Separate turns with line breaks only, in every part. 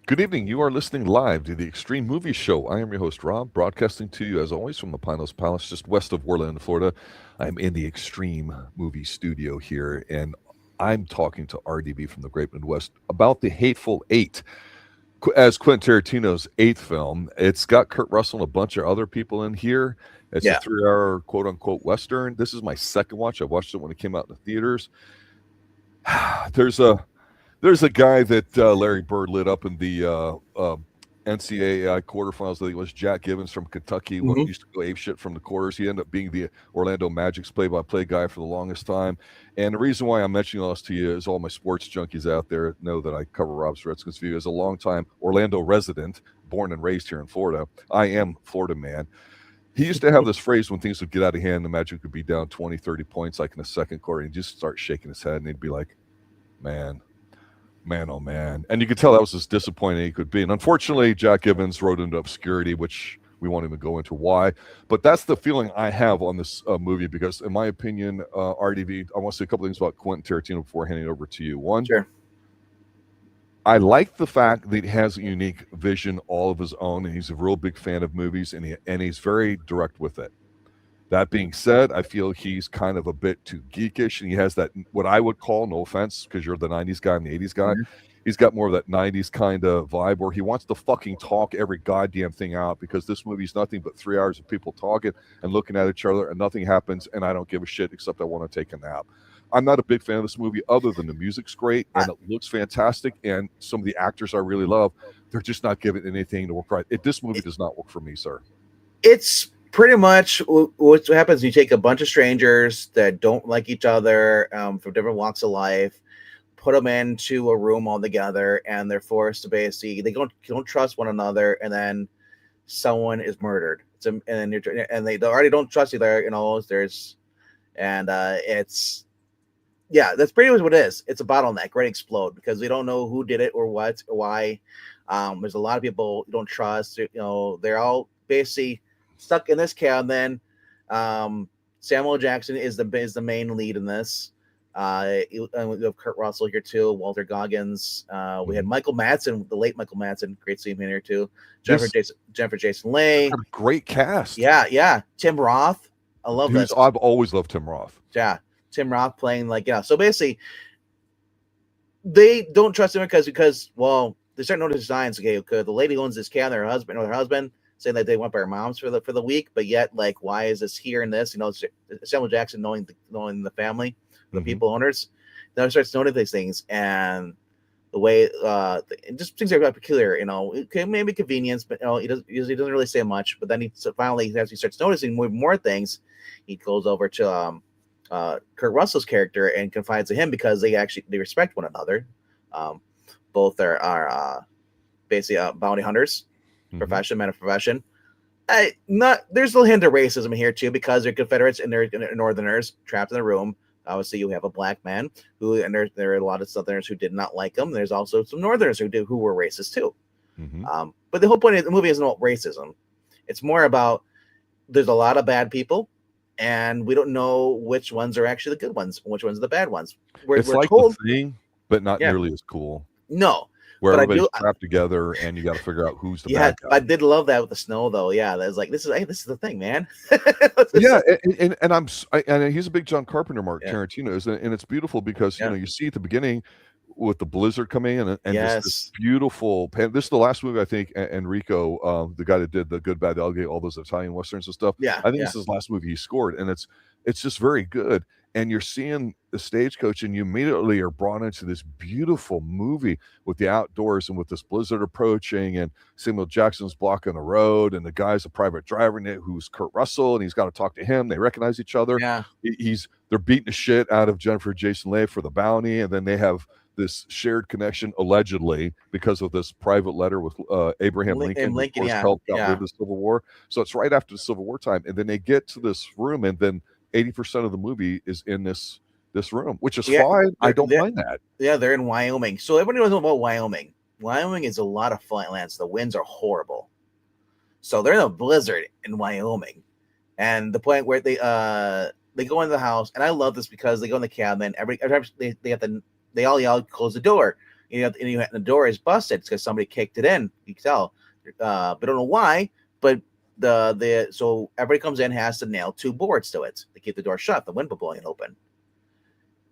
Good evening. You are listening live to the Extreme Movie Show. I am your host, Rob, broadcasting to you as always from the Pinos Palace, just west of Orlando, Florida. I'm in the Extreme Movie Studio here, and I'm talking to RDB from the Great Midwest about the Hateful Eight, as Quentin Tarantino's eighth film. It's got Kurt Russell and a bunch of other people in here. It's a
Yeah.
3-hour quote unquote Western. This is my second watch. I watched it when it came out in the theaters. There's a There's a guy that Larry Bird lit up in the NCAA quarterfinals. I think it was Jack Gibbons from Kentucky. What
hmm
used to go ape shit from the quarters. He ended up being the Orlando Magic's play-by-play guy for the longest time. And the reason why I'm mentioning all this to you is all my sports junkies out there know that I cover Rob's Redskins view as a longtime Orlando resident, born and raised here in Florida. I am Florida man. He used to have this phrase when things would get out of hand, the Magic would be down 20, 30 points like in the second quarter, and he'd just start shaking his head, and he'd be like, man, oh man. And you could tell that was as disappointing he could be. And unfortunately, Jack Evans rode into obscurity, which we won't even go into why. But that's the feeling I have on this movie because, in my opinion, RDV, I want to say a couple things about Quentin Tarantino before handing it over to you. One,
Sure.
I like the fact that he has a unique vision all of his own, and he's a real big fan of movies, and he's very direct with it. That being said, I feel he's kind of a bit too geekish, and he has that what I would call, no offense, because you're the '90s guy, I'm the '80s guy.
Mhm.
He's got more of that '90s kind of vibe where he wants to fucking talk every goddamn thing out because this movie's nothing but 3 hours of people talking and looking at each other, and nothing happens, and I don't give a shit except I want to take a nap. I'm not a big fan of this movie, other than the music's great
I,
and it looks fantastic, and some of the actors I really love. They're just not giving anything to work right. This movie does not work for me, sir.
it's pretty much what happens. You take a bunch of strangers that don't like each other from different walks of life, put them into a room all together, and they're forced to basically they don't trust one another, and then someone is murdered. And they already don't trust each other. There's and it's yeah, that's pretty much what it is. It's a bottleneck, right? Explode because we don't know who did it or what or why. There's a lot of people you don't trust. They're all basically stuck in this camp. And then Samuel Jackson is the main lead in this. And we have Kurt Russell here too, Walter Goggins. We had Michael Madsen, the late Michael Madsen, great seeing him here too.
This
Jennifer Jason Leigh.
got a great cast.
Yeah. Tim Roth. I love this.
I've always loved Tim Roth.
Yeah. Tim Roth playing so basically they don't trust him because they start noticing signs. Okay, the lady owns this cat, her husband saying that they went by her mom's for the week, but yet why is this here and this? Samuel Jackson knowing the family, the people owners, then starts noting these things and the way just things are peculiar. Okay, maybe convenience, but he doesn't really say much. But then finally as he starts noticing more things, he goes over to Kurt Russell's character and confides to him because they respect one another. Both are basically bounty hunters, men of profession. There's a little hint of racism here too because they're Confederates and they're Northerners trapped in the room. Obviously, you have a black man and there are a lot of Southerners who did not like him. There's also some Northerners who were racist too. But the whole point of the movie isn't about racism. It's more about there's a lot of bad people. And we don't know which ones are actually the good ones, and which ones are the bad ones. We're
like
told,
The Thing, but not nearly as cool.
No,
where everybody's trapped together, and you got to figure out who's the bad guy.
I did love that with the snow, though. Yeah, that's like this is the thing, man.
And he's a big John Carpenter mark. Tarantino is, and it's beautiful because you see at the beginning with the blizzard coming in and this beautiful this is the last movie I think Enrico the guy that did The Good Bad the Ugly, all those Italian westerns and stuff, I think this is his last movie he scored, and it's just very good. And you're seeing the stagecoach and you immediately are brought into this beautiful movie with the outdoors and with this blizzard approaching, and Samuel Jackson's blocking the road, and the guy's a private driver who's Kurt Russell, and he's got to talk to him. They recognize each other. They're beating the shit out of Jennifer Jason Leigh for the bounty, and then they have this shared connection allegedly because of this private letter with Abraham Lincoln, who of course helped outlive the Civil War. So it's right after the Civil War time, and then they get to this room, and then 80% of the movie is in this room, which is fine. I don't mind that.
Yeah, they're in Wyoming. So everybody knows about Wyoming. Wyoming is a lot of flat lands. The winds are horrible. So they're in a blizzard in Wyoming. And the point where they go into the house, and I love this because they go in the cabin. Every time they all yell, close the door. And the door is busted because somebody kicked it in. You can tell, but don't know why. But so everybody comes in, has to nail 2 boards to it to keep the door shut, the wind blowing it open.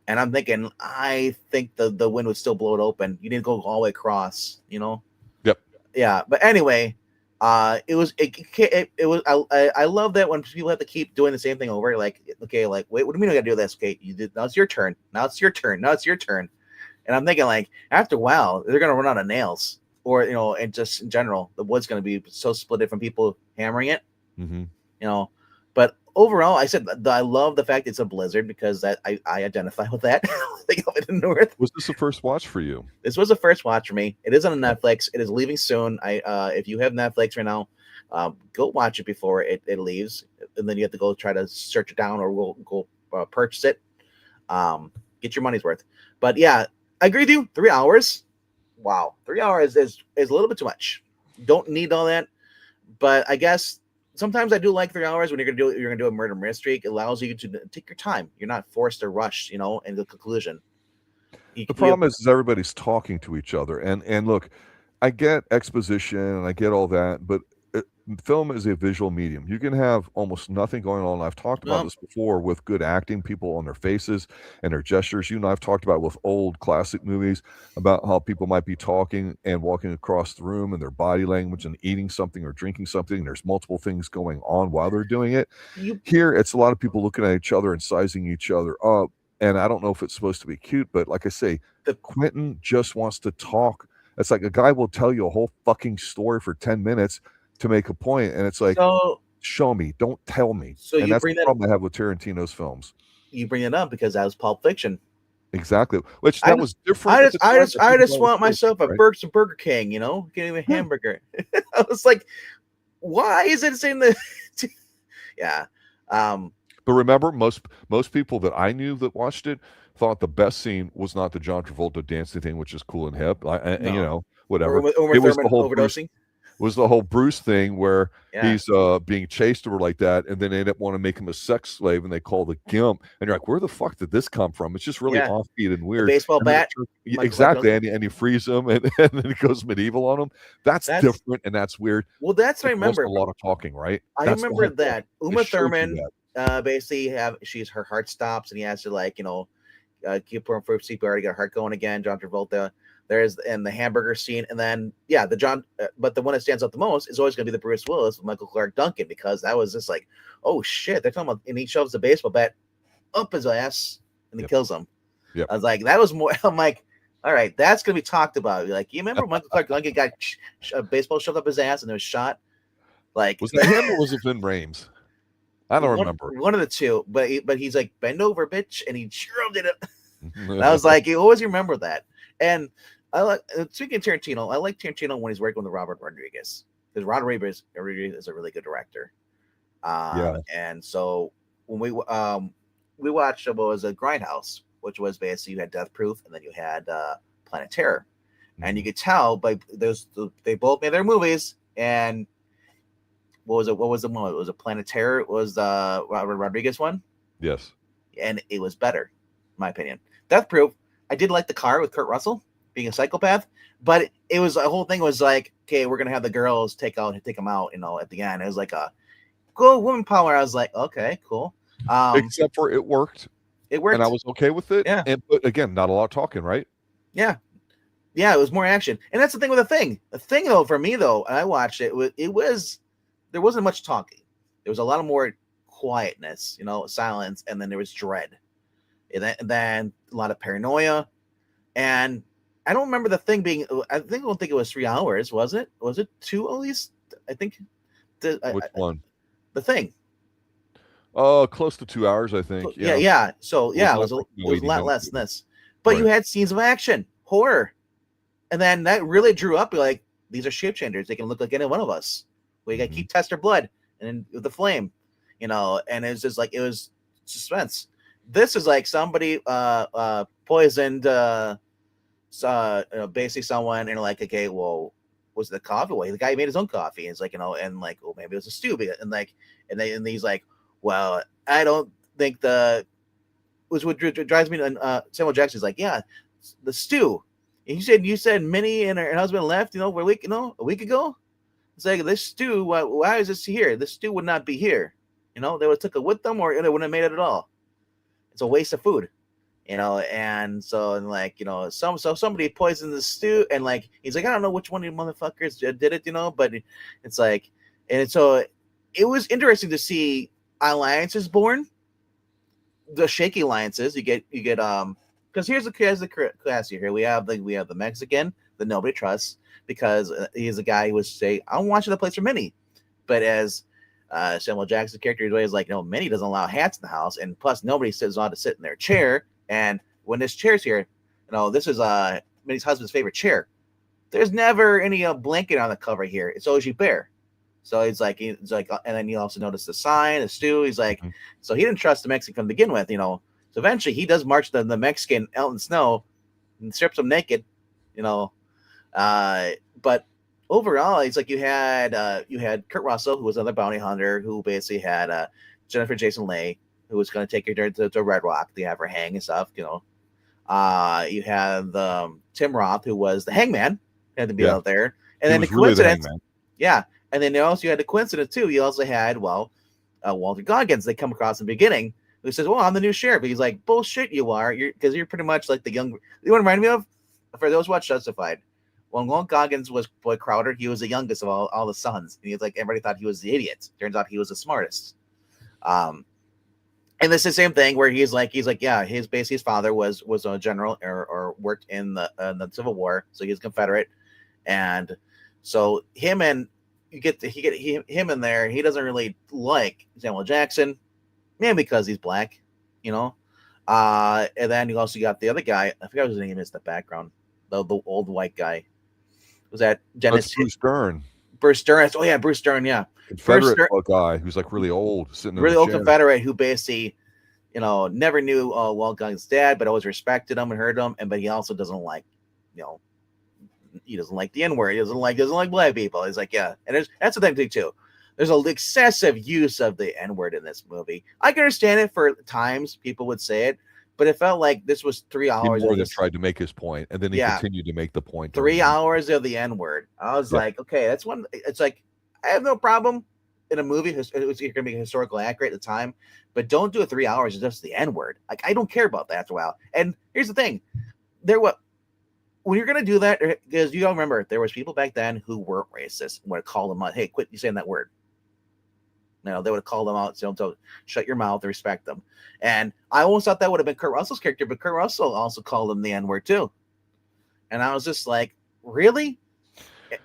And I'm thinking, I think the wind would still blow it open. You need to go all the way across, Yep. Yeah. But anyway, it was. I love that when people have to keep doing the same thing over. Like, okay, like, wait, what do you mean I got to do this? Okay, you did. Now it's your turn. Now it's your turn. Now it's your turn. And I'm thinking, like, after a while, they're gonna run out of nails, or and just in general, the wood's gonna be so split from people hammering it. But overall, I said I love the fact it's a blizzard because I identify with that. Think of it in the north.
Was this the first watch for you?
This was the first watch for me. It is on Netflix. It is leaving soon. If you have Netflix right now, go watch it before it leaves, and then you have to go try to search it down or go purchase it. Get your money's worth. But yeah, I agree with you. 3 hours. Wow, 3 hours is a little bit too much. Don't need all that. But I guess sometimes I do like 3 hours when you're gonna do a murder mystery. It allows you to take your time. You're not forced to rush, in the conclusion.
The problem is everybody's talking to each other, and look, I get exposition and I get all that, but film is a visual medium. You can have almost nothing going on. I've talked about this before with good acting, people on their faces and their gestures. You and I've talked about with old classic movies about how people might be talking and walking across the room and their body language and eating something or drinking something. There's multiple things going on while they're doing it. Here, it's a lot of people looking at each other and sizing each other up. And I don't know if it's supposed to be cute, but like I say, Quentin just wants to talk. It's like a guy will tell you a whole fucking story for 10 minutes to make a point, and it's like, show me, don't tell me. So and that's the problem I have with Tarantino's films.
You bring it up because that was Pulp Fiction.
Exactly. Which that was different.
I just want myself a Burger King, getting a hamburger. I was like, why is it saying that? Yeah.
But remember, most people that I knew that watched it thought the best scene was not the John Travolta dancing thing, which is cool and hip, whatever.
It was the whole overdosing.
Was the whole Bruce thing where he's being chased over like that, and then they end up wanting to make him a sex slave, and they call the gimp, and you're like, where the fuck did this come from? It's just really offbeat and weird.
The baseball bat,
exactly, and he frees him, and then he goes medieval on him. That's different, and that's weird.
Well, that's what I remember.
A lot of talking, right?
I remember that Uma Thurman basically her heart stops, and he has to keep her for CPR to get her heart going again. John Travolta. There's the hamburger scene, and then but the one that stands out the most is always going to be the Bruce Willis with Michael Clark Duncan, because that was just like, oh shit, they're talking about, and he shoves the baseball bat up his ass and he kills him. I was like, that was more. I'm like, all right, that's going to be talked about. Like, you remember Michael Clark Duncan got a baseball shoved up his ass and it was shot? Like,
was that him or was it Vin Rames? I don't remember.
One of the two, but he's like, bend over, bitch, and he shoved it up. And I was like, you always remember that. And I like, speaking of Tarantino, I like Tarantino when he's working with Robert Rodriguez, because Robert Rodriguez is a really good director. And so when we watched what was a Grindhouse, which was basically you had Death Proof and then you had Planet Terror, and you could tell by those they both made their movies. And what was the one? It was a Planet Terror. It was the Robert Rodriguez one.
Yes,
and it was better, in my opinion. Death Proof, I did like the car with Kurt Russell being a psychopath, but it was the whole thing was like, okay, we're gonna have the girls take them out, at the end. It was like a cool woman power. I was like, okay, cool.
Except for it worked.
It worked,
and I was okay with it.
Yeah.
But again, not a lot of talking, right?
Yeah. Yeah, it was more action, and that's the thing with the thing. The thing, though, for me though, and I watched it. There wasn't much talking. There was a lot of more quietness, silence, and then there was dread, and then a lot of paranoia, and I don't remember the thing being. I don't think it was 3 hours. Was it? Was it 2 at least? I think.
Which one?
The thing.
Close to 2 hours, I think.
Yeah. So it was a lot less than this. But right. You had scenes of action, horror, and then that really drew up. Like, these are shapeshifters; they can look like any one of us. We got to keep test their blood, and then with the flame, and it's just like it was suspense. This is like somebody poisoned. Basically someone, and like, okay, well, was it the coffee? Well, the guy made his own coffee. And it's like, and like, well, maybe it was a stew. And he's like, well, I don't think what drives me to Samuel Jackson's like, yeah, the stew. You said Minnie and her husband left, a week ago. It's like, this stew, why is this here? This stew would not be here. They would have took it with them, or they wouldn't have made it at all. It's a waste of food, and so, and like, somebody poisoned the stew, and like, he's like, I don't know which one of you motherfuckers did it, but it's like, and so it was interesting to see alliances born, the shaky alliances. You get, because here's the class here. We have the Mexican that nobody trusts, because he's a guy who would say, I'm watching the place for Minnie. But as Samuel Jackson's character is always like, Minnie doesn't allow hats in the house, and plus nobody sits on to sit in their chair. And when this chair's here, this is Minnie's husband's favorite chair. There's never any blanket on the cover here. It's always bare. So it's like, and then you also notice the sign, the stew. He's like, so he didn't trust the Mexican from the begin with, So eventually he does march the Mexican out in the snow and strips him naked, but overall, it's like you had Kurt Russell, who was another bounty hunter, who basically had Jennifer Jason Leigh, who was going to take her to Red Rock to have her hang and stuff. You had Tim Roth, who was the hangman, had to be out there, and then the coincidence, and then you had the coincidence too. You also had Walter Goggins. They come across in the beginning, who says, "Well, I'm the new sheriff." But he's like, "Bullshit, you are. You're pretty much like the young." You want to remind me of, for those who watch Justified. When Walton Goggins was Boy Crowder, he was the youngest of all the sons. And he's like, everybody thought he was the idiot. Turns out he was the smartest. And this is the same thing where he's like, yeah, his father was a general or worked in the Civil War, so he's Confederate, and so him in there. He doesn't really like Samuel Jackson, maybe because he's black, and then you also got the other guy. I forgot what his name is. The background, the old white guy. Was that Dennis?
Bruce Dern.
Bruce Dern. Oh yeah, Bruce Dern. Yeah,
Confederate guy who's like really old, sitting
really
in
old
chair.
Confederate who basically, never knew Walton Goggins' dad, but always respected him and heard him. But he also doesn't like, he doesn't like the N-word. He doesn't like black people. He's like, yeah, and that's the thing too. There's an excessive use of the N-word in this movie. I can understand it for times people would say it. But it felt like this was 3 hours.
He more than tried to make his point, and then he continued to make the point.
3 hours of the N-word. I was like, okay, that's one. It's like, I have no problem in a movie. You're going to be historically accurate at the time, but don't do it 3 hours of just the N-word. Like, I don't care about that after a while. And here's the thing: when you're going to do that, because you don't remember, there was people back then who weren't racist and would call them out. Hey, quit you saying that word. They would have called them out, so shut your mouth and respect them. And I almost thought that would have been Kurt Russell's character, but Kurt Russell also called them the N-word too. And I was just like, really?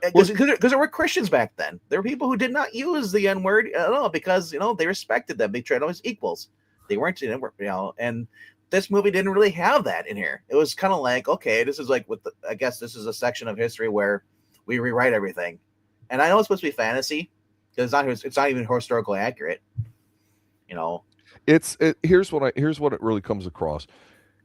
Because there were Christians back then. There were people who did not use the N-word at all because, they respected them. They treated them as equals. They weren't, and this movie didn't really have that in here. It was kind of like, okay, this is like I guess this is a section of history where we rewrite everything. And I know it's supposed to be fantasy, because it's not even historically accurate,
Here's what it really comes across.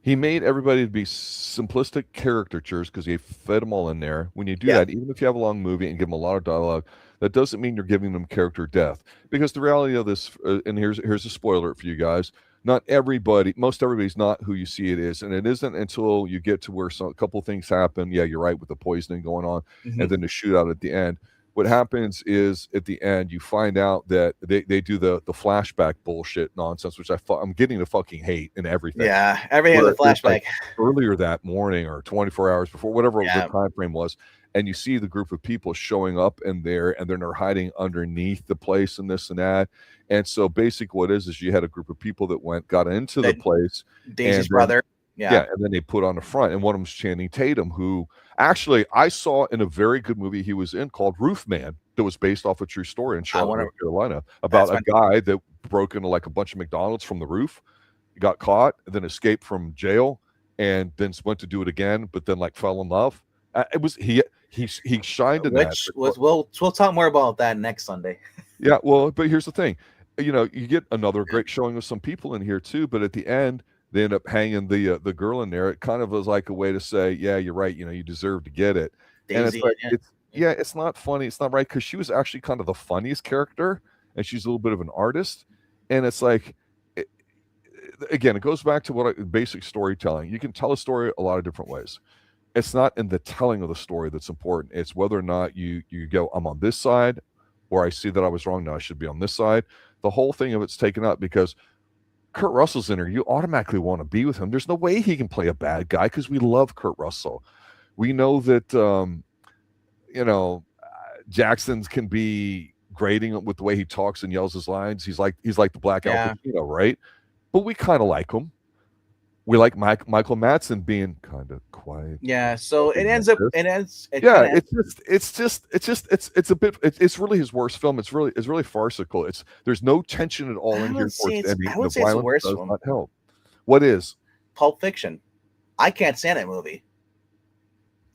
He made everybody to be simplistic caricatures because he fed them all in there. When you do that, even if you have a long movie and give them a lot of dialogue, that doesn't mean you're giving them character depth. Because the reality of this, and here's a spoiler for you guys: most everybody's not who you see it is, and it isn't until you get to where a couple things happen. Yeah, you're right, with the poisoning going on, and then the shootout at the end. What happens is at the end you find out that they do the flashback bullshit nonsense, which I'm getting to fucking hate and everything.
Yeah, everything the flashback.
Like earlier that morning or 24 hours before, whatever the time frame was, and you see the group of people showing up in there, and then they're hiding underneath the place and this and that. And so basically what is you had a group of people that got into the place.
Daisy's brother.
Yeah, and then they put on the front, and one of them's Channing Tatum, who actually I saw in a very good movie he was in called Ruth Man, that was based off a true story in Charlotte, North Carolina, about a guy that broke into like a bunch of McDonald's from the roof, got caught, and then escaped from jail, and then went to do it again, but then like fell in love. It was he shined in that.
We'll talk more about that next Sunday.
Yeah, well, but here's the thing, you get another great showing of some people in here too, but at the end they end up hanging the girl in there. It kind of was like a way to say, yeah, you're right. You deserve to get it. Daisy, and it's like, it's not funny. It's not right. Cause she was actually kind of the funniest character, and she's a little bit of an artist. And it's like, again, it goes back to basic storytelling. You can tell a story a lot of different ways. it's not in the telling of the story that's important. It's whether or not you go, I'm on this side, or I see that I was wrong. Now I should be on this side. The whole thing of it's taken up because Kurt Russell's in there. You automatically want to be with him. There's no way he can play a bad guy because we love Kurt Russell. We know that, Jackson's can be grating with the way he talks and yells his lines. He's like the Black Al Pacino, right? But we kind of like him. We like Michael Madsen being kind of quiet.
Yeah, so it ends up. It's
really his worst film. It's really farcical. There's no tension at all in here.
I would say it's the worst
does not help. What is?
Pulp Fiction. I can't stand that movie.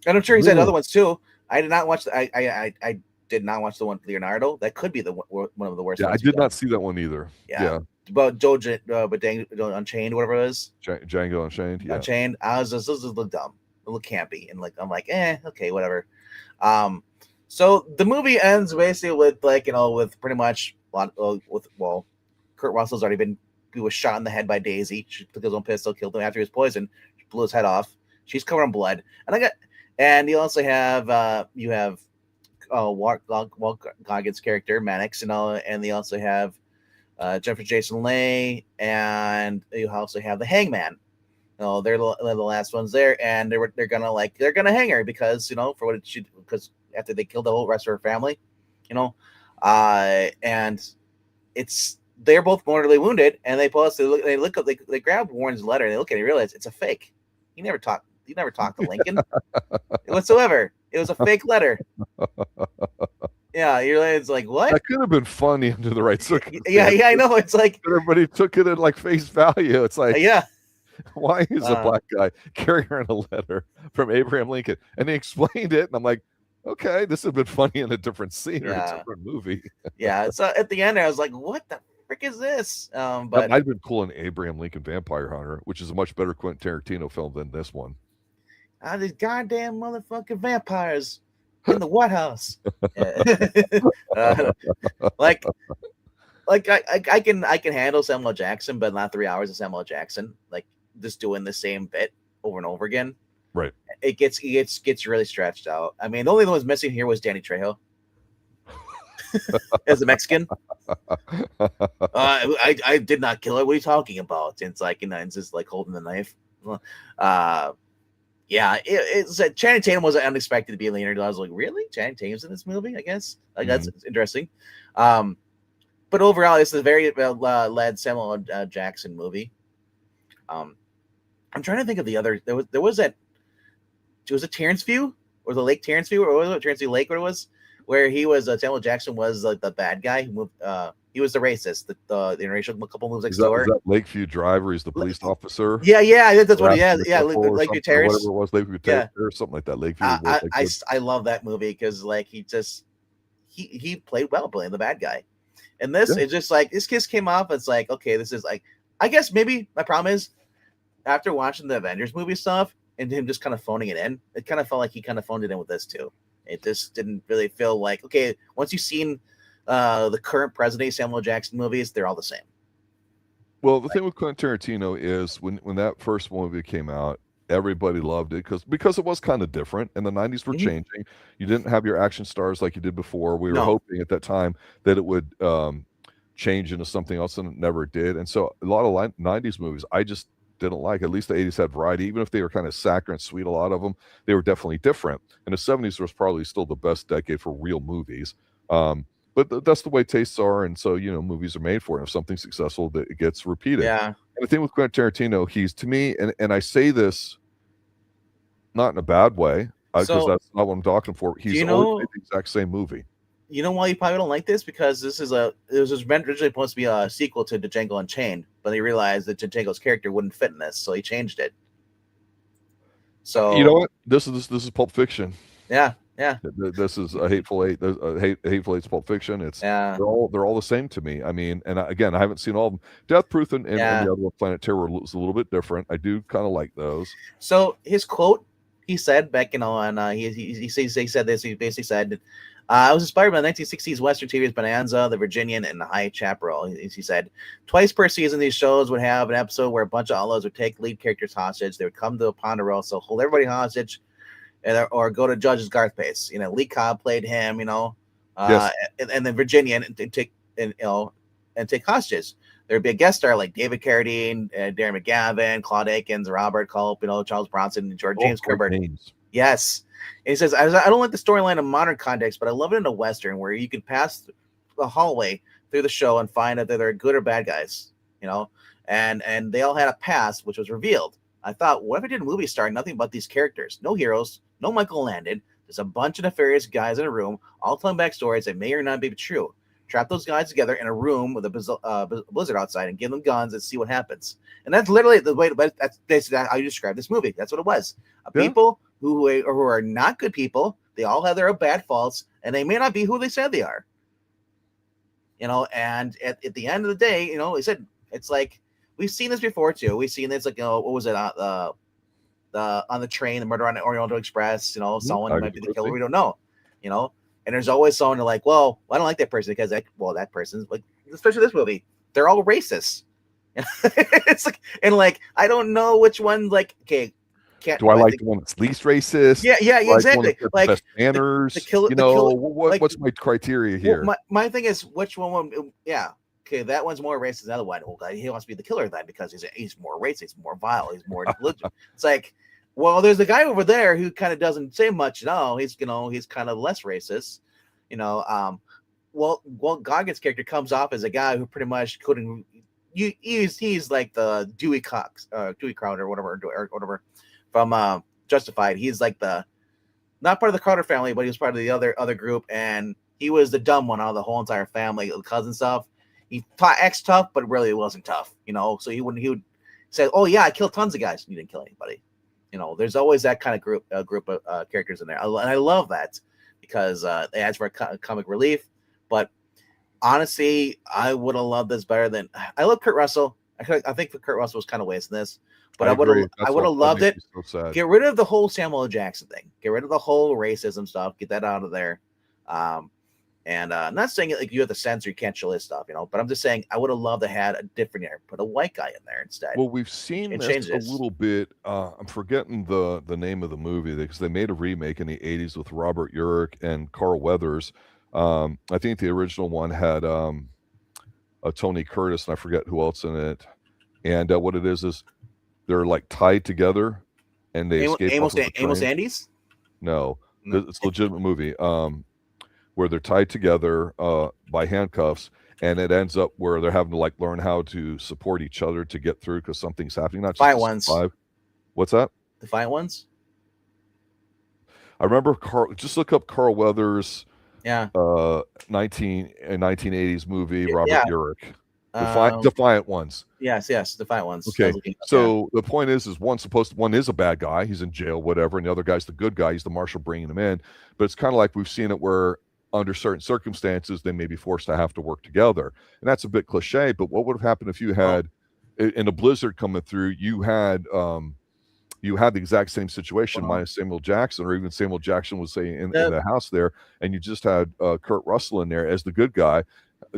And I'm sure he's had other ones too. I did not watch. I did not watch the one with Leonardo. That could be one of the worst.
Yeah, I did not see that one either.
Yeah. About Django Unchained, whatever it is.
Django Unchained. Yeah.
Unchained. This is a little dumb, a little campy, and I'm like, okay, whatever. So the movie ends basically with with pretty much Kurt Russell's he was shot in the head by Daisy. She took his own pistol, killed him after he was poisoned. She blew his head off. She's covered in blood, and you also have Goggins' character Mannix, and they also have Jeffrey Jason Leigh, and you also have the Hangman. They're the last ones there, and they're gonna hang her because because after they killed the whole rest of her family, and they're both mortally wounded, and they grab Warren's letter, and they look at it and realize it's a fake. He never talked to Lincoln whatsoever. It was a fake letter. Yeah, it's like, what?
That could have been funny under the right circumstances.
Yeah, I know. It's like
everybody took it at face value. It's like,
yeah,
why is a black guy carrying around a letter from Abraham Lincoln? And they explained it, and I'm like, okay, this would have been funny in a different scene or a different movie.
Yeah, so at the end, I was like, what the frick is this? But
that might have been cool in Abraham Lincoln Vampire Hunter, which is a much better Quentin Tarantino film than this one.
These goddamn motherfucking vampires in the White House. I can handle Samuel Jackson, but not 3 hours of Samuel Jackson, like just doing the same bit over and over again.
Right.
It gets really stretched out. I mean, the only one was missing here was Danny Trejo as a Mexican. I did not kill her. What are you talking about? And it's like, it's just like holding the knife. Yeah, it's Channing Tatum was unexpected to be Leonardo. I was like, really? Channing Tatum's in this movie? I guess that's interesting. But overall, it's a very led Samuel Jackson movie. I'm trying to think of the other. There was that. Was it Terrence View or the Lake Terrence View, or was it Terrence View Lake? What it was, where he was Samuel Jackson was like the bad guy who moved. He was the racist, the interracial couple moves next door.
Is that Lakeview Drive, where he's the police officer?
Yeah, that's what he has. Yeah, Lakeview Terrace.
Whatever it was, Lakeview Terrace or something like that. Lakeview.
I love that movie because he played well playing the bad guy. And this it's just like this kiss came off. It's like, okay, this is like, I guess maybe my problem is after watching the Avengers movie stuff and him just kind of phoning it in, it kind of felt like he kind of phoned it in with this too. It just didn't really feel like, okay, once you've seen the current President Samuel Jackson movies, they're all the same.
Well, the thing with Quentin Tarantino is when that first movie came out, everybody loved it because it was kind of different, and the 90s were changing. You didn't have your action stars like you did before. We were hoping at that time that it would change into something else, and it never did. And so a lot of 90s movies I just didn't like. At least the 80s had variety. Even if they were kind of saccharine sweet, a lot of them, they were definitely different. And the 70s was probably still the best decade for real movies. But that's the way tastes are, and so movies are made for it. If something's successful, that it gets repeated.
Yeah.
And the thing with Quentin Tarantino, he's to me, and I say this not in a bad way, because that's not what I'm talking for. He's always made the exact same movie.
You know why you probably don't like this? Because it was originally supposed to be a sequel to Django Unchained, but he realized that Django's character wouldn't fit in this, so he changed it. So
you know what? This is Pulp Fiction.
Yeah.
This is a Hateful Eight. Hateful Eight's Pulp Fiction. They're all the same to me. I mean, and I haven't seen all of them. Death Proof and the other one, Planet Terror, was a little bit different. I do kind of like those. So
his quote, he said back, he said this. He basically said, "I was inspired by the 1960s Western TV's Bonanza, The Virginian, and The High Chaparral." He said, "Twice per season, these shows would have an episode where a bunch of outlaws would take lead characters hostage. They would come to a Ponderosa, hold everybody hostage. or go to Judge's Garth Pace. You know, Lee Cobb played him. You know,
Yes.
and then Virginia and take hostages. There'd be a guest star like David Carradine, Darren McGavin, Claude Akins, Robert Culp, you know, Charles Bronson, and George James Herbert. Yes. And he says, I don't like the storyline in modern context, but I love it in a Western where you can pass the hallway through the show and find out that they're good or bad guys, you know, and they all had a past, which was revealed. I thought, what if I did a movie starring nothing but these characters? No heroes, no Michael Landon, just a bunch of nefarious guys in a room, all telling backstories that may or not be true. Trap those guys together in a room with a blizzard outside and give them guns and see what happens. And that's literally the way. That's basically how you describe this movie. That's what it was. People who are not good people. They all have their bad faults, and they may not be who they said they are. You know, and at the end of the day, you know, he said it's like we've seen this before too. We've seen this like, you know, what was it on the train, the murder on the Oriental Express? You know, someone might be the killer. We don't know. You know. And there's always someone like, well, I don't like that person because that person's like, especially this movie, they're all racist. It's like, and like, I don't know which one. Like, okay,
do I like the one that's least racist?
Yeah, exactly.
Like best manners. What's my criteria here?
Well, my thing is which one? Yeah, okay, that one's more racist than the other one. Well, he wants to be the killer then because he's more racist, he's more vile, he's more intelligent. It's like, well, there's a guy over there who kind of doesn't say much. No, he's kind of less racist. You know, well, Goggins' character comes off as a guy who pretty much couldn't. He's like the Dewey Crowder or whatever from Justified. He's like not part of the Crowder family, but he was part of the other group, and he was the dumb one out of the whole entire family, the cousin stuff. He acts tough, but really it wasn't tough. You know, so he would say, "Oh yeah, I killed tons of guys." You didn't kill anybody. You know, there's always that kind of group of characters in there, and I love that because it adds for comic relief. But honestly, I would have loved this better than I love Kurt Russell. I think Kurt Russell was kind of wasting this, but I would have loved it. So get rid of the whole Samuel L. Jackson thing. Get rid of the whole racism stuff. Get that out of there. And I'm not saying like you have to censor, you can't show this stuff, you know, but I'm just saying I would have loved to have a different year, put a white guy in there instead.
Well, we've seen this a little bit. I'm forgetting the name of the movie because they made a remake in the 80s with Robert Urich and Carl Weathers. I think the original one had Tony Curtis, and I forget who else in it. And what it is they're like tied together, and they escape.
Amos Andes?
No, it's a legitimate movie. Where they're tied together by handcuffs, and it ends up where they're having to like learn how to support each other to get through because something's happening. Not
Defiant Ones.
What's that?
Defiant Ones.
I remember just look up Carl Weathers.
Yeah.
1980s movie. Robert Urich. Defiant Ones.
Yes, Defiant Ones.
Okay, so the point is one is a bad guy, he's in jail, whatever, and the other guy's the good guy, he's the marshal bringing him in. But it's kind of like we've seen it where under certain circumstances they may be forced to have to work together, and that's a bit cliche. But what would have happened if you had in a blizzard coming through, you had the exact same situation minus Samuel Jackson, or even Samuel Jackson was saying in the house there, and you just had Kurt Russell in there as the good guy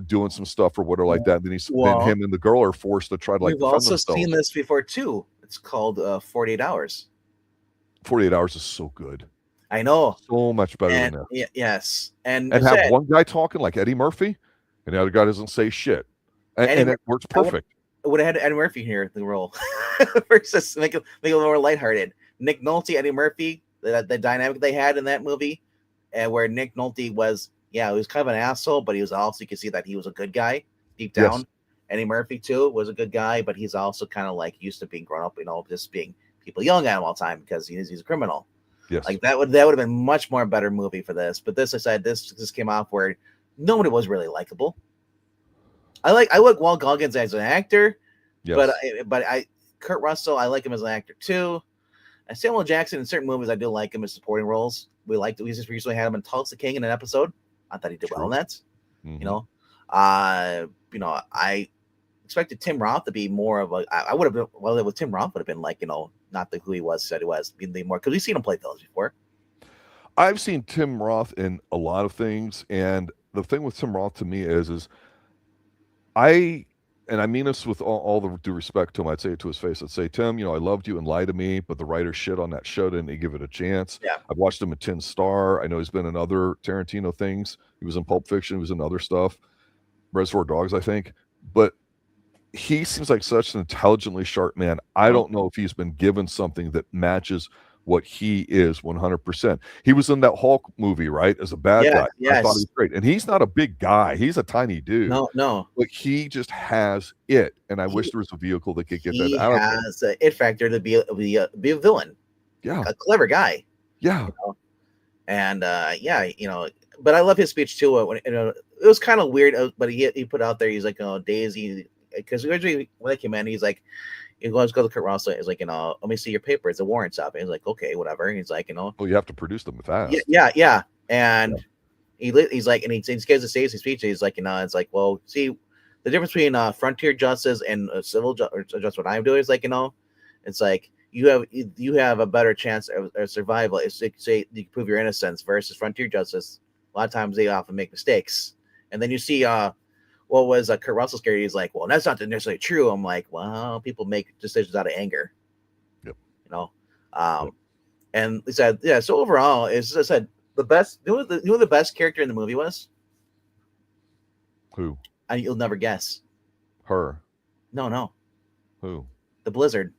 doing some stuff or whatever like that. Then him and the girl are forced to try to like.
We've also seen this before too. It's called 48 Hours.
48 Hours is so good.
I know,
so much better than that.
Yes, and
have one guy talking like Eddie Murphy, and the other guy doesn't say shit, and it works perfect.
I would have had Eddie Murphy here in the role versus make it more lighthearted. Nick Nolte, Eddie Murphy, the dynamic they had in that movie, and where Nick Nolte was. Yeah, he was kind of an asshole, but he was also, you can see that he was a good guy deep down. Yes. Eddie Murphy, too, was a good guy, but he's also kind of like used to being grown up, you know, just being people yelling at him all the time because he's a criminal.
Yes.
Like that would have been much more better movie for this. But this, I said, this came off where nobody was really likable. I like Walt Goggins as an actor, yes. but Kurt Russell, I like him as an actor too. And Samuel Jackson in certain movies, I do like him as supporting roles. We just recently had him in Tulsa King in an episode. I thought he did well in that. Mm-hmm. You know, I expected Tim Roth to be more of a. I would have been with Tim Roth would have been like, you know, not who he was said he was, be more because we've seen him play villains before.
I've seen Tim Roth in a lot of things, and the thing with Tim Roth to me is I and I mean this with all the due respect to him, I'd say it to his face. I'd say, Tim, I loved you and Lie to Me, but the writer shit on that show, didn't give it a chance.
Yeah.
I've watched him in Tin Star. I know he's been in other Tarantino things. He was in Pulp Fiction. He was in other stuff. Reservoir Dogs, I think. But he seems like such an intelligently sharp man. I don't know if he's been given something that matches what he is 100%. He was in that Hulk movie, right? As a bad guy.
Yes.
I thought he was great. And he's not a big guy. He's a tiny dude.
No.
But he just has it. And I wish there was a vehicle that could get that out of him.
He has an it factor to be a villain.
Yeah.
A clever guy.
Yeah.
And but I love his speech too. When it was kind of weird, but he put out there, he's like, Daisy, because originally when they came in, he's like, he goes to Kurt Russell. He's like, let me see your papers, the warrants up. And he's like, okay, whatever. And he's like,
well, you have to produce them fast.
Yeah. And he's like, and he gives a Stacey speech. He's like, it's like, well, see, the difference between frontier justice and civil justice, what I'm doing is like, it's like you have a better chance of survival if say you prove your innocence versus frontier justice. A lot of times they often make mistakes, and then you see what was Kurt Russell's character? He's like, well, that's not necessarily true. I'm like, well, people make decisions out of anger.
Yep.
And he said, yeah. So overall, as I said, the best. You know who the best character in the movie was?
Who?
And you'll never guess.
Her.
No.
Who?
The Blizzard.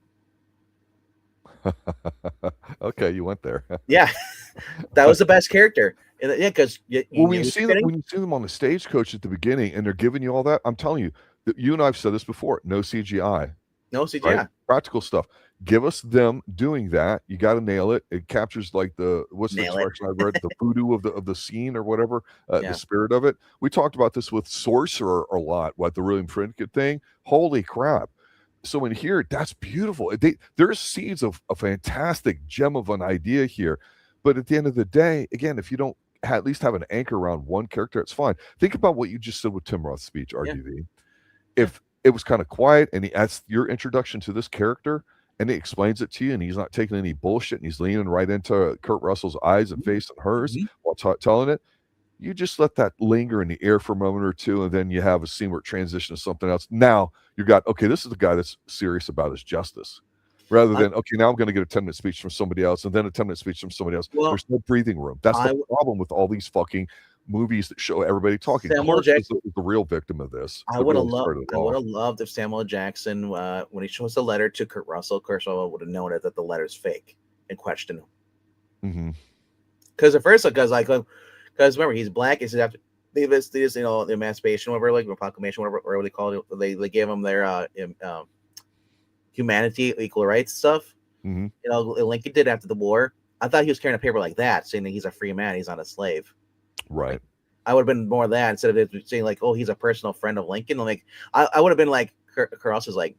Okay, you went there.
Yeah, that was the best character. Because
when you see them on the stagecoach at the beginning, and they're giving you all that, I'm telling you, you and I've said this before. No CGI. Right? Practical stuff. Give us them doing that. You got to nail it. It captures like what's the expression I read? The voodoo of the scene or whatever. The spirit of it. We talked about this with Sorcerer a lot. What the William Friedkin thing? Holy crap! So in here, that's beautiful. There's seeds of a fantastic gem of an idea here. But at the end of the day, again, if you don't at least have an anchor around one character, it's fine. Think about what you just said with Tim Roth's speech, RDV. If it was kind of quiet and that's your introduction to this character and he explains it to you and he's not taking any bullshit and he's leaning right into Kurt Russell's eyes and face and hers while telling it, you just let that linger in the air for a moment or two, and then you have a scene where it transitions to something else. Now you got, okay, this is the guy that's serious about his justice. Rather than, okay, now I'm going to get a 10-minute speech from somebody else and then a 10-minute speech from somebody else. Well, there's no breathing room. That's the problem with all these fucking movies that show everybody talking. Samuel Jackson is the real victim of this. I would have
loved if Samuel Jackson, when he shows the letter to Kurt Russell would have known that the letter's fake and questioned him. Because at first, because remember, he's black. He said after this, the emancipation, whatever, like the proclamation, whatever they call it, they gave him their humanity, equal rights stuff. Lincoln did after the war. I thought he was carrying a paper like that, saying that he's a free man, he's not a slave.
Right.
I would have been more of that instead of saying like, oh, he's a personal friend of Lincoln. Like, I would have been like, Kurt Russell's like,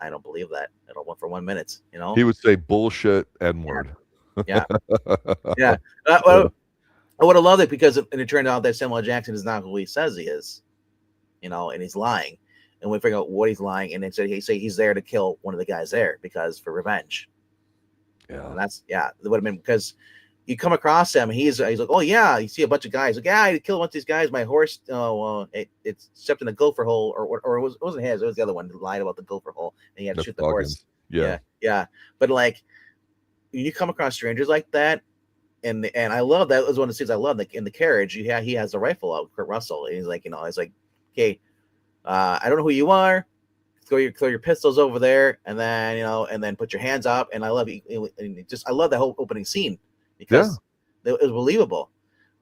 I don't believe that. I don't want for 1 minute. He
would say bullshit N-word.
Yeah. I would have loved it because it turned out that Samuel Jackson is not who he says he is, and he's lying. And we figure out what he's lying, and then he say he's there to kill one of the guys there because for revenge.
Yeah,
and that would have been because you come across him, and he's like, oh yeah, you see a bunch of guys like, yeah, I killed a bunch of these guys. My horse, it stepped in a gopher hole, or it wasn't his, it was the other one who lied about the gopher hole, and he had to shoot the horse. Yeah. But like, you come across strangers like that. And I love that. Was one of the scenes I love. Like in the carriage, he has a rifle out, Kurt Russell. And he's like, he's like, okay, I don't know who you are. Throw your pistols over there, and then put your hands up. And I love I love that whole opening scene because it was believable.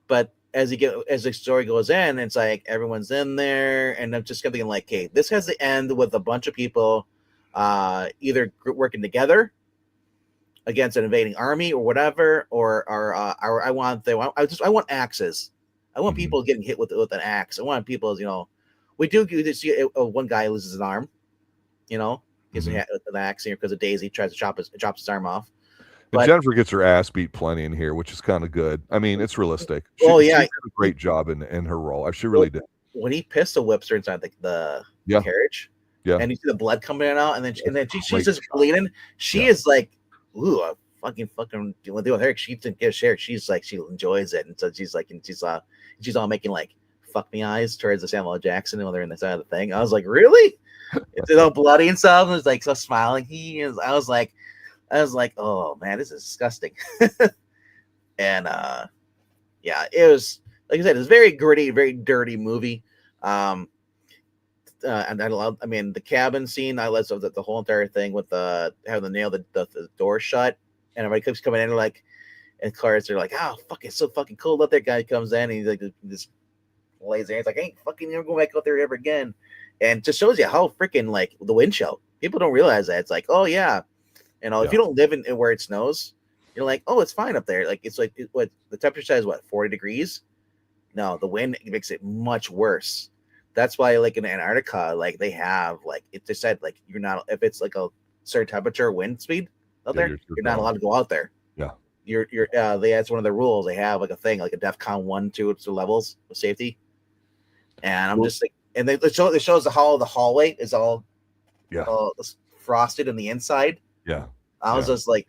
But as the story goes in, it's like everyone's in there, and I'm just thinking like, okay, this has to end with a bunch of people either working together against an invading army or whatever, or I want axes. I want people getting hit with an axe. I want people, we do see one guy loses an arm, gets an axe here because of Daisy tries to chop his arm off.
But Jennifer gets her ass beat plenty in here, which is kind of good. I mean, it's realistic. She did a great job in her role. She really did.
When he pistol whips her inside the carriage, and you see the blood coming out, and then she's just bleeding. She is like, ooh, I fucking with her. She didn't give a share. She's like, she enjoys it, and so she's like, and she's all making like fuck me eyes towards the Samuel Jackson when they're in the side of the thing. I was like, really? It's all bloody and stuff. And it's like so smiling. I was like, oh man, this is disgusting. And yeah, it was like I said, it's very gritty, very dirty movie. And I mean, the cabin scene, I love the whole entire thing with having the nail the door shut, and everybody keeps coming in like, and cars are like, oh fuck, it's so fucking cold out there. Guy comes in, and he's like this lays there. He's like, I ain't fucking never going back out there ever again. And just shows you how freaking like the wind chill. People don't realize that. It's like, oh yeah, if you don't live in where it snows, you're like, oh, it's fine up there. Like it's like what the temperature says, what 40 degrees. No, the wind makes it much worse. That's why, like in Antarctica, like they have like it just said like you're not if it's like a certain temperature, wind speed out there, you're not allowed to go out there.
Yeah,
that's one of the rules. They have like a thing like a DEFCON 1, 2 levels of safety. And I'm just like, and it shows how the hallway is all frosted in the inside.
Yeah,
I was just like,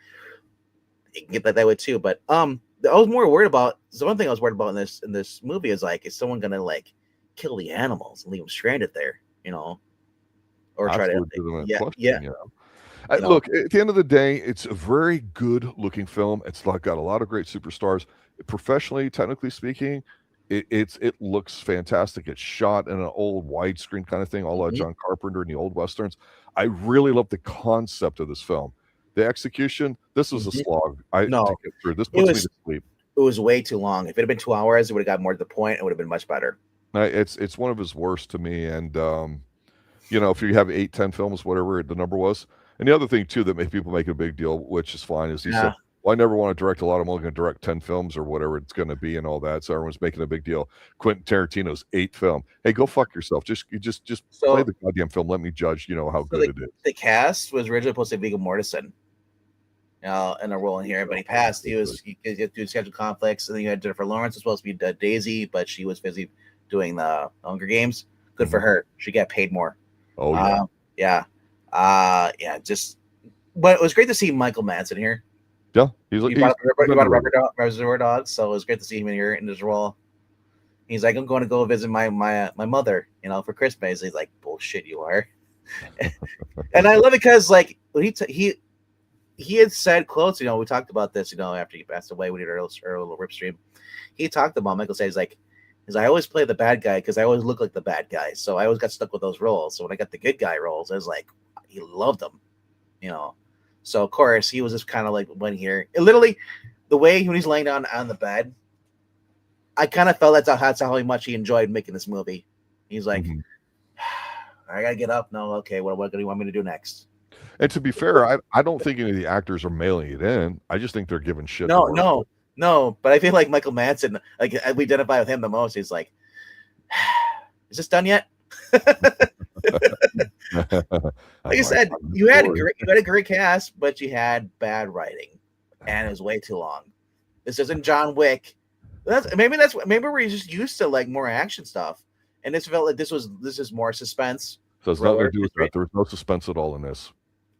you can get that way too. But I was more worried about. So one thing I was worried about in this movie is like, is someone gonna like kill the animals and leave them stranded there, or try to
look, at the end of the day, it's a very good looking film. It's got a lot of great superstars. Professionally, technically speaking, it looks fantastic. It's shot in an old widescreen kind of thing, all like John Carpenter in the old westerns. I really love the concept of this film. The execution, this was a slog. To get through. This puts me to sleep.
It was way too long. If it had been 2 hours, it would have got more to the point. It would have been much better.
It's one of his worst to me. And if you have 8, 10 films, whatever the number was. And the other thing too that made people make a big deal, which is fine, is he said, well, I never want to direct a lot. I'm only going to direct 10 films or whatever it's going to be and all that. So everyone's making a big deal. Quentin Tarantino's 8th film. Hey, go fuck yourself. Just play the goddamn film. Let me judge, how good it is.
The cast was originally supposed to be Viggo Mortensen in a role in here, but he passed. He had to schedule conflicts. And then you had Jennifer Lawrence was supposed to be Daisy, but she was busy doing the Hunger Games. Good for her. She got paid more.
Oh,
yeah. But it was great to see Michael Madsen here.
Yeah,
he brought a reservoir dog, so it was great to see him in here in his role. He's like, I'm going to go visit my mother, for Christmas. He's like, bullshit, you are. And I love it because like when he had said quotes, we talked about this, after he passed away, we did our little rip stream. He talked about Michael says like, I always play the bad guy because I always look like the bad guy, so I always got stuck with those roles. So when I got the good guy roles, I was like, he loved them, So of course he was just kind of like when here. It literally, the way when he's laying down on the bed, I kind of felt that's how much he enjoyed making this movie. He's like, I gotta get up. No, okay, what do you want me to do next?
And to be fair, I don't think any of the actors are mailing it in. I just think they're giving shit.
No, but I feel like Michael Madsen, like we identify with him the most. He's like, is this done yet? Like I said, you had a great cast, but you had bad writing, and it was way too long. This isn't John Wick. Maybe we're just used to like more action stuff, and this felt like this is more suspense.
So it's nothing to do with that. There was no suspense at all in this.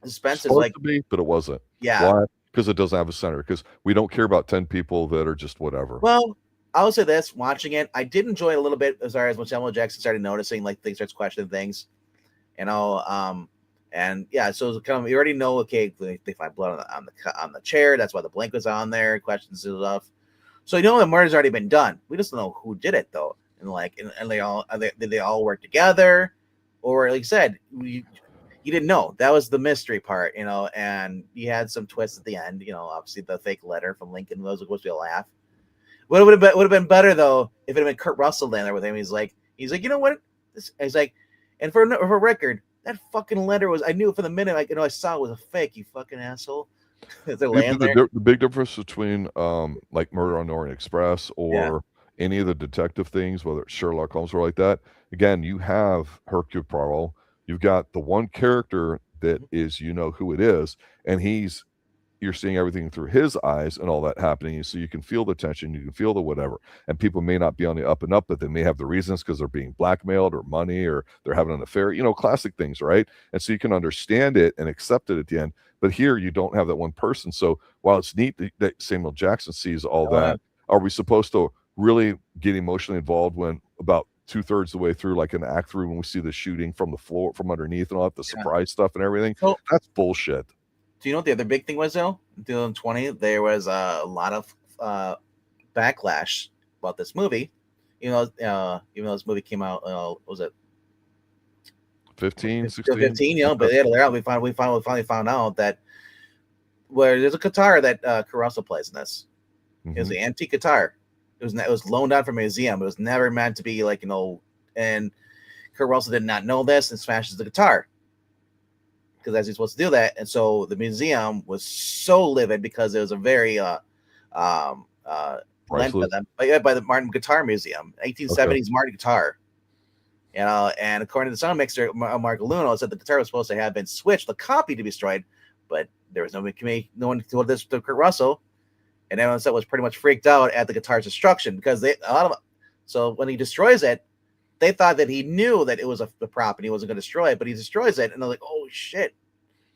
Suspense is like
to be, but it wasn't.
Yeah.
Why? Because it doesn't have a center. Because we don't care about 10 people that are just whatever.
Well, I will say this: watching it, I did enjoy it a little bit as far as when Samuel Jackson started noticing, like things starts questioning things, and yeah. So kind of you already know, okay, they find blood on the chair. That's why the blank was on there. Questions and stuff. So the murder's already been done. We just don't know who did it though, and did they all work together, or like I said, you didn't know. That was the mystery part, and you had some twists at the end. Obviously the fake letter from Lincoln was supposed to be a laugh. What would have been better though if it had been Kurt Russell down there with him. He's like, you know what? He's like, and for record, that fucking letter was. I knew from the minute I saw it was a fake. You fucking asshole.
The big difference between like Murder on the Orient Express or any of the detective things, whether it's Sherlock Holmes or like that. Again, you have Hercule Poirot. You've got the one character that is, who it is, and you're seeing everything through his eyes and all that happening. So you can feel the tension, you can feel the whatever. And people may not be on the up and up, but they may have the reasons because they're being blackmailed or money or they're having an affair, classic things, right? And so you can understand it and accept it at the end. But here you don't have that one person. So while it's neat that Samuel Jackson sees all that, are we supposed to really get emotionally involved when about 2/3 the way through, like in act 3, when we see the shooting from the floor, from underneath, and all that, the surprise stuff and everything.
So,
that's bullshit.
Do you know what the other big thing was though? In 2020, there was a lot of backlash about this movie. Even though this movie came out, what was it
15, 16?
15, but we finally found out that where there's a guitar that Caruso plays in this. It was an antique guitar. It was loaned out from a museum. It was never meant to be like, and Caruso did not know this and smashes the guitar. Because as he's supposed to do that. And so the museum was so livid because it was a very lent to them by the Martin Guitar Museum, 1870s Martin guitar. And according to the sound mixer, Mark Luno said the guitar was supposed to have been switched, the copy to be destroyed, but there was no one told this to Kurt Russell, and everyone said was pretty much freaked out at the guitar's destruction because so when he destroys it, they thought that he knew that it was a prop and he wasn't going to destroy it, but he destroys it, and they're like, "Oh shit!"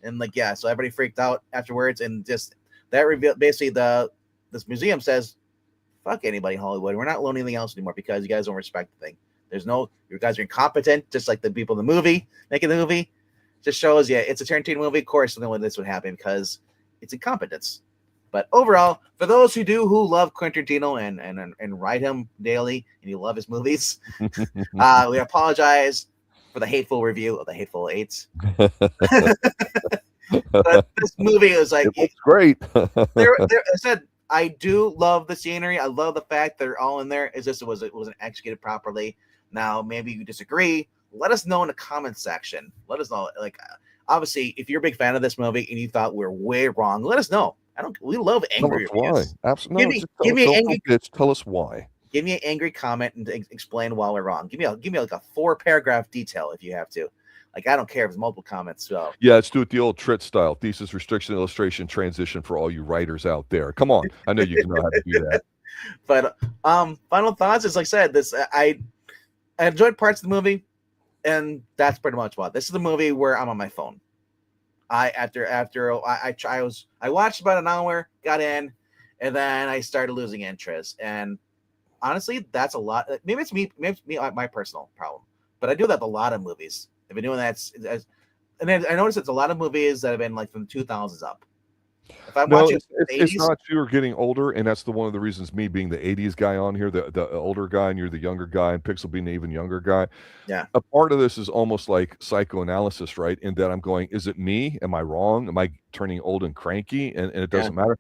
And so everybody freaked out afterwards, and just that revealed basically this museum says, "Fuck anybody in Hollywood, we're not loaning anything else anymore because you guys don't respect the thing. You guys are incompetent, just like the people in the movie making the movie." Just shows you it's a Tarantino movie. Of course, something like this would happen because it's incompetence. But overall, for those who love Quentin Tarantino and write him daily and you love his movies, we apologize for the hateful review of the Hateful Eight. But this movie is like,
it's great.
I said I do love the scenery. I love the fact they're all in there. It's just it wasn't executed properly. Now maybe you disagree. Let us know in the comments section. Let us know. Like, obviously, if you're a big fan of this movie and you thought we're way wrong, let us know. We love angry reviews.
Why? Absolutely.
Give me an angry.
Tell us why.
Give me an angry comment and explain why we're wrong. Give me like a 4-paragraph detail if you have to. Like, I don't care if it's multiple comments. So
yeah, let's do it the old Trit style: thesis, restriction, illustration, transition for all you writers out there. Come on, I know you know how to do that.
But final thoughts is like I said, this I enjoyed parts of the movie, and that's pretty much what this is the movie where I'm on my phone. I watched about an hour, got in, and then I started losing interest. And honestly, that's a lot. Maybe it's me, my personal problem. But I do that with a lot of movies. I've been doing that, and then I noticed it's a lot of movies that have been like from the 2000s up. If I'm watching
it's not you are getting older, and that's one of the reasons me being the 80s guy on here, the older guy, and you're the younger guy, and Pixel being the even younger guy.
Yeah.
A part of this is almost like psychoanalysis, right? In that I'm going, is it me? Am I wrong? Am I turning old and cranky? And it doesn't matter.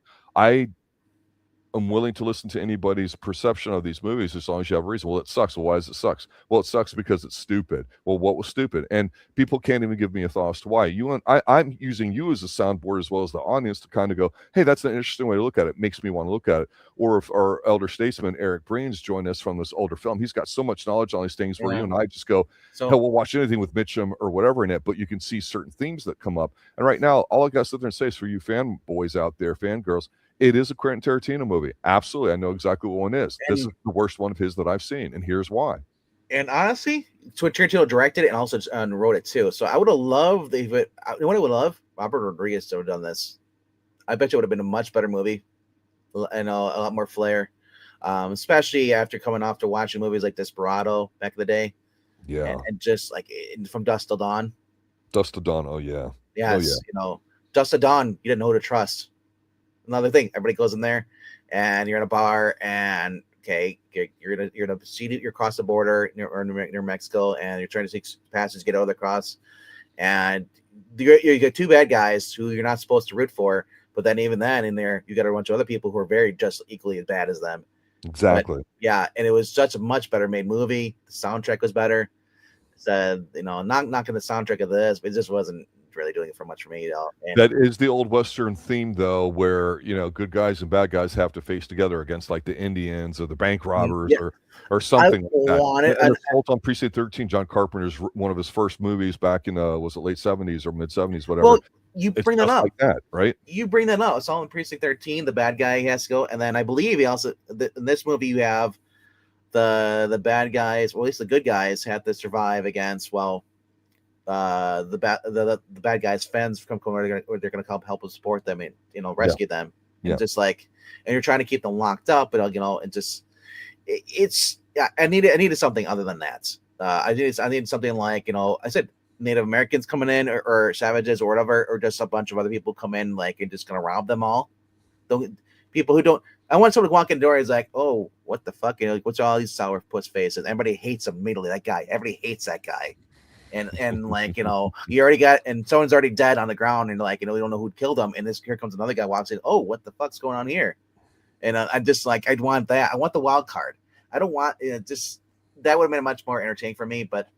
I'm willing to listen to anybody's perception of these movies as long as you have a reason. Well, it sucks. Well, why does it suck? Well, it sucks because it's stupid. Well, what was stupid? And people can't even give me a thought as to why. I'm using you as a soundboard as well as the audience to kind of go, hey, that's an interesting way to look at it. Makes me want to look at it. Or if our elder statesman, Eric Breen's joined us from this older film, he's got so much knowledge on these things where you and I just go, hell, we'll watch anything with Mitchum or whatever in it, but you can see certain themes that come up. And right now, all I got to sit there and say is for you fanboys out there, fangirls, it is a Quentin Tarantino movie. Absolutely. I know exactly what one is. This is the worst one of his that I've seen, and here's why.
And honestly, Tarantino directed it and also wrote it too. So I would have loved if it. You know what I would love? Robert Rodriguez to have done this. I bet you it would have been a much better movie and a lot more flair, especially after coming off to watching movies like Desperado back in the day.
Yeah.
And just like From Dusk Till Dawn.
Dusk Till Dawn. Oh, yeah.
Yes. Oh, yeah. Dusk Till Dawn, you didn't know who to trust. Another thing, everybody goes in there and you're in a bar and you're in a seat, you're across the border near Mexico and you're trying to take passage, get over the cross, and you get two bad guys who you're not supposed to root for, but then even then in there you got a bunch of other people who are very just equally as bad as them.
Exactly.
But, and it was such a much better made movie. The soundtrack was better. So not knocking the soundtrack of this, but it just wasn't really doing it for much for me at all. And
that is the old Western theme, though, where good guys and bad guys have to face together against like the Indians or the bank robbers or something like that. Assault on Precinct 13, John Carpenter's one of his first movies back in was it late 70s or mid 70s, whatever.
Well, you bring that up
like that, right?
You bring that up. It's all in Precinct 13. The bad guy has to go, and then I believe he also in this movie you have the bad guys, or at least the good guys, have to survive against the bad guys' friends come where they're gonna come help and support them and rescue them. And just like, and you're trying to keep them locked up, but and just it's yeah, I needed something other than that. I needed something like, I said Native Americans coming in or savages or whatever, or just a bunch of other people come in like and just gonna rob them all. People who don't. I want someone to walk in the door and is like, oh, what the fuck? Like, what's all these sour puss faces? Everybody hates him immediately. That guy. Everybody hates that guy. And like, you already got, and someone's already dead on the ground, and like, we don't know who killed him. And here comes another guy walks in. Oh, what the fuck's going on here? And I just like, I'd want that. I want the wild card. I don't want just that would have been much more entertaining for me. But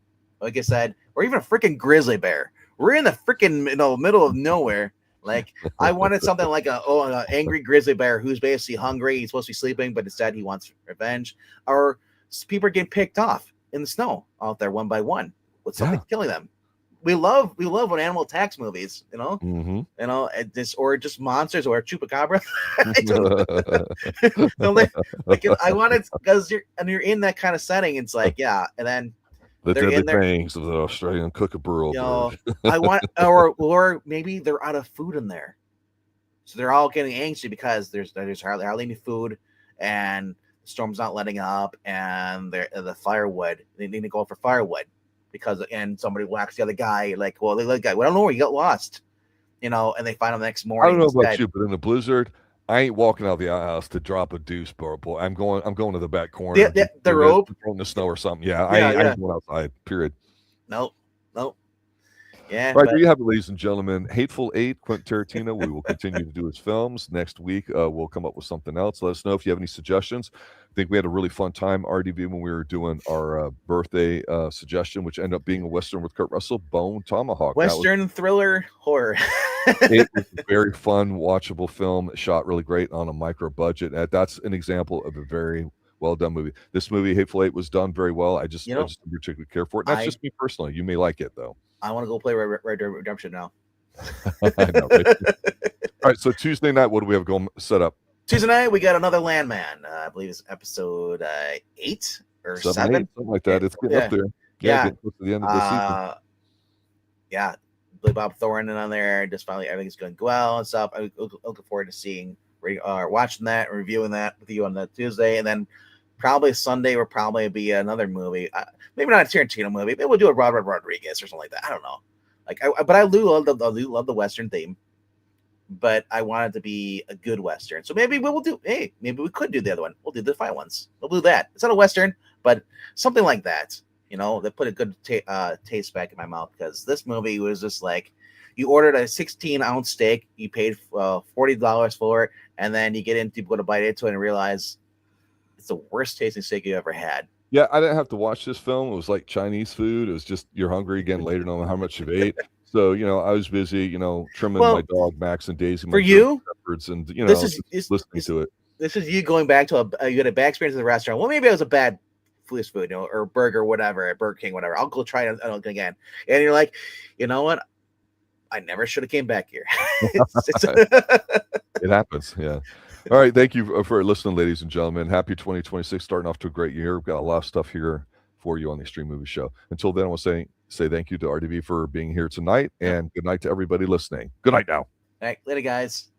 like I said, or even a freaking grizzly bear. We're in the freaking middle of nowhere. Like I wanted something like an angry grizzly bear who's basically hungry. He's supposed to be sleeping, but instead he wants revenge. Or people are getting picked off in the snow out there one by one with something killing them. We love when animal attacks movies, or just monsters or chupacabra. I wanted because you're in that kind of setting. It's like and then
the deadly fangs of the Australian kookaburra.
I want, or maybe they're out of food in there, so they're all getting angsty because there's hardly any food, and the storm's not letting up, and the firewood. They need to go for firewood. And somebody whacks the other guy, like, well, the guy, well, I don't know where he got lost, and they find him the next morning.
I don't know about you, but in the blizzard, I ain't walking out of the house to drop a deuce, boy. I'm going to the back corner.
The rope
in the snow or something. I ain't going outside. Period.
Nope. Yeah.
All right, there you have it, ladies and gentlemen. Hateful Eight, Quentin Tarantino. We will continue to do his films. Next week, we'll come up with something else. Let us know if you have any suggestions. I think we had a really fun time, RDV, when we were doing our birthday suggestion, which ended up being a Western with Kurt Russell, Bone Tomahawk.
Western thriller horror.
It was a very fun, watchable film, shot really great on a micro budget. That's an example of a very well done movie. This movie, Hateful Eight, was done very well. I just don't particularly care for it. That's just me personally. You may like it, though.
I want to go play Red Dead Redemption now.
I know, right? All right, so Tuesday night, what do we have going set up?
Tuesday night, we got another Landman. I believe it's episode 8 or 7.
Something like that. It's getting up there. Getting close to the end of the season.
Billy Bob Thornton on there. Just finally, everything's going well and stuff. I'm looking forward to seeing, watching that, and reviewing that with you on that Tuesday. And then probably Sunday will probably be another movie. Maybe not a Tarantino movie. Maybe we'll do a Robert Rodriguez or something like that. I don't know. But I do love the Western theme. But I want it to be a good Western. So maybe maybe we could do the other one. We'll do the fight ones. We'll do that. It's not a Western, but something like that. That put a good taste back in my mouth, because this movie was just like, you ordered a 16-ounce steak, you paid $40 for it, and then you get in to go to bite into it and realize it's the worst tasting steak you ever had.
Yeah, I didn't have to watch this film. It was like Chinese food. It was just, you're hungry again later, don't know how much you've ate. So, I was busy, trimming my dog, Max and Daisy.
For you,
and, listening to it.
This is you going back to you had a bad experience at the restaurant. Well, maybe it was a bad food, or burger, whatever, at Burger King, whatever. I'll go try it again. And you're like, you know what? I never should have came back here.
It happens, yeah. All right, thank you for listening, ladies and gentlemen. Happy 2026, starting off to a great year. We've got a lot of stuff here for you on the Extreme Movie Show. Until then, I want to say thank you to RDV for being here tonight, and good night to everybody listening. Good night now.
All right, later, guys.